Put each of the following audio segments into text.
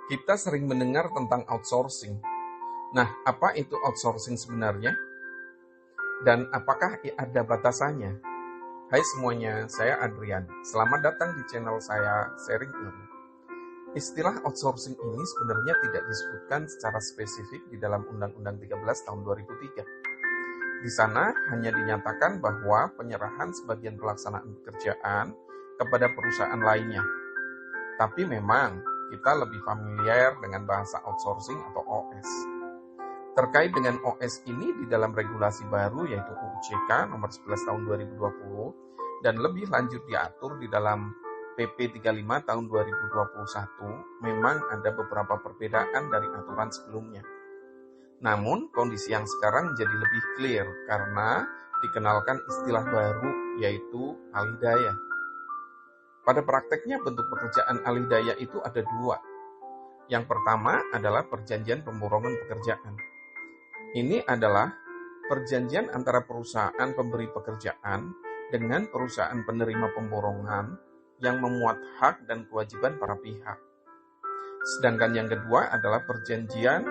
Kita sering mendengar tentang outsourcing. Nah, apa itu outsourcing sebenarnya? Dan apakah ada batasannya? Hai semuanya, saya Adrian. Selamat datang di channel saya, Sharing Ilmu. Istilah outsourcing ini sebenarnya tidak disebutkan secara spesifik di dalam Undang-Undang 13 tahun 2003. Di sana hanya dinyatakan bahwa penyerahan sebagian pelaksanaan pekerjaan kepada perusahaan lainnya. Tapi memang kita lebih familiar dengan bahasa outsourcing atau OS. Terkait dengan OS ini di dalam regulasi baru yaitu UU CK nomor 11 tahun 2020 dan lebih lanjut diatur di dalam PP 35 tahun 2021, memang ada beberapa perbedaan dari aturan sebelumnya. Namun kondisi yang sekarang menjadi lebih clear karena dikenalkan istilah baru yaitu alih daya. Pada prakteknya bentuk pekerjaan alih daya itu ada dua. Yang pertama adalah perjanjian pemborongan pekerjaan. Ini adalah perjanjian antara perusahaan pemberi pekerjaan dengan perusahaan penerima pemborongan yang memuat hak dan kewajiban para pihak. Sedangkan yang kedua adalah perjanjian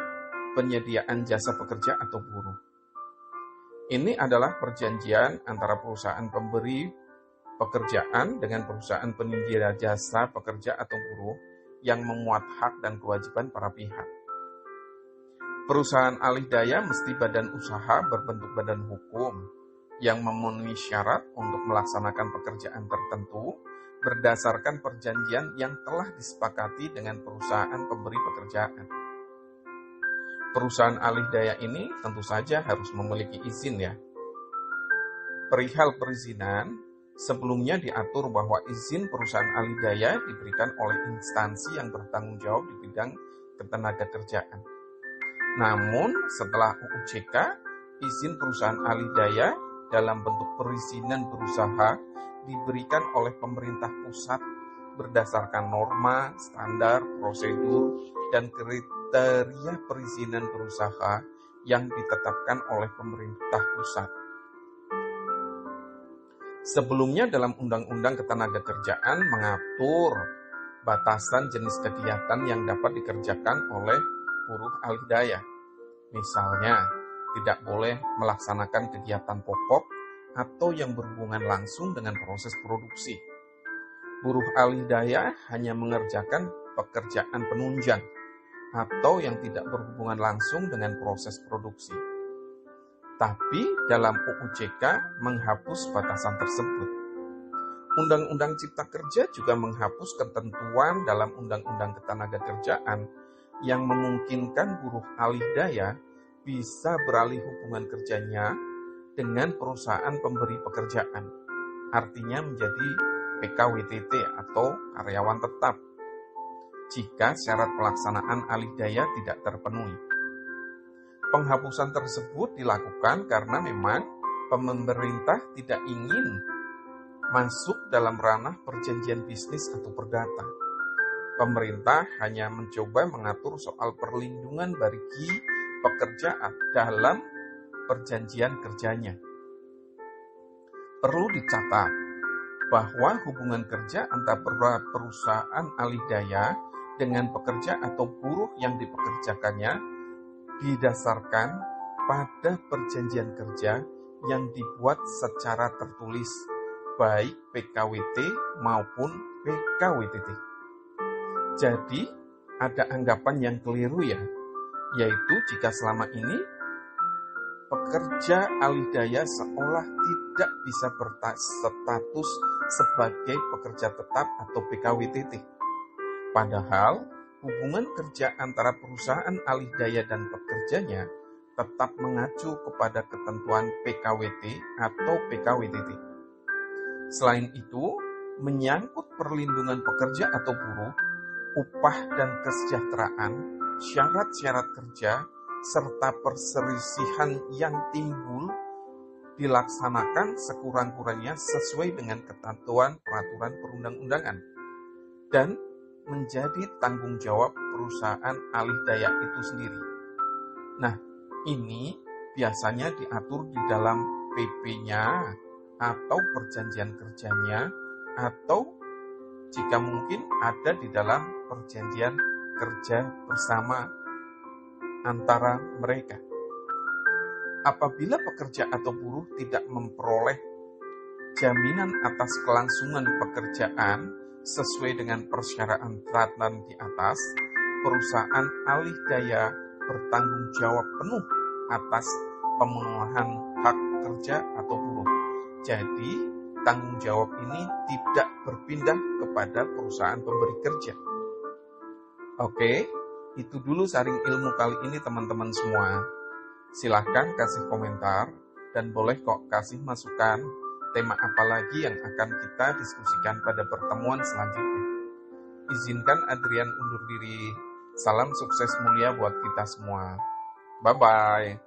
penyediaan jasa pekerja atau buruh. Ini adalah perjanjian antara perusahaan pemberi pekerjaan dengan perusahaan penyedia jasa pekerja atau buruh yang memuat hak dan kewajiban para pihak. Perusahaan alih daya mesti badan usaha berbentuk badan hukum yang memenuhi syarat untuk melaksanakan pekerjaan tertentu berdasarkan perjanjian yang telah disepakati dengan perusahaan pemberi pekerjaan. Perusahaan alih daya ini tentu saja harus memiliki izin ya. Perihal perizinan, sebelumnya diatur bahwa izin perusahaan alih daya diberikan oleh instansi yang bertanggung jawab di bidang ketenagakerjaan. Namun, setelah UU CK, izin perusahaan alih daya dalam bentuk perizinan berusaha diberikan oleh pemerintah pusat berdasarkan norma, standar, prosedur, dan kriteria perizinan berusaha yang ditetapkan oleh pemerintah pusat. Sebelumnya dalam Undang-Undang Ketenagakerjaan mengatur batasan jenis kegiatan yang dapat dikerjakan oleh buruh alih daya. Misalnya, tidak boleh melaksanakan kegiatan pokok atau yang berhubungan langsung dengan proses produksi. Buruh alih daya hanya mengerjakan pekerjaan penunjang atau yang tidak berhubungan langsung dengan proses produksi. Tapi dalam UU CK menghapus batasan tersebut. Undang-Undang Cipta Kerja juga menghapus ketentuan dalam Undang-Undang Ketenagakerjaan yang memungkinkan buruh alih daya bisa beralih hubungan kerjanya dengan perusahaan pemberi pekerjaan. Artinya menjadi PKWTT atau karyawan tetap jika syarat pelaksanaan alih daya tidak terpenuhi. Penghapusan tersebut dilakukan karena memang pemerintah tidak ingin masuk dalam ranah perjanjian bisnis atau perdata. Pemerintah hanya mencoba mengatur soal perlindungan bagi pekerja dalam perjanjian kerjanya. Perlu dicatat bahwa hubungan kerja antara perusahaan alih daya dengan pekerja atau buruh yang dipekerjakannya didasarkan pada perjanjian kerja yang dibuat secara tertulis, baik PKWT maupun PKWTT. Jadi, ada anggapan yang keliru ya, yaitu jika selama ini pekerja alih daya seolah tidak bisa berstatus sebagai pekerja tetap atau PKWTT. Padahal, hubungan kerja antara perusahaan alih daya dan pekerjanya tetap mengacu kepada ketentuan PKWT atau PKWTT. Selain itu, menyangkut perlindungan pekerja atau buruh, upah dan kesejahteraan, syarat-syarat kerja, serta perselisihan yang timbul dilaksanakan sekurang-kurangnya sesuai dengan ketentuan peraturan perundang-undangan dan menjadi tanggung jawab perusahaan alih daya itu sendiri. Nah, ini biasanya diatur di dalam PP-nya atau perjanjian kerjanya atau jika mungkin ada di dalam perjanjian bekerja bersama antara mereka. Apabila pekerja atau buruh tidak memperoleh jaminan atas kelangsungan pekerjaan sesuai dengan persyaratan di atas, perusahaan alih daya bertanggung jawab penuh atas pemenuhan hak kerja atau buruh. Jadi, tanggung jawab ini tidak berpindah kepada perusahaan pemberi kerja. Oke, itu dulu sharing ilmu kali ini teman-teman semua. Silahkan kasih komentar dan boleh kok kasih masukan tema apa lagi yang akan kita diskusikan pada pertemuan selanjutnya. Izinkan Adrian undur diri. Salam sukses mulia buat kita semua. Bye-bye.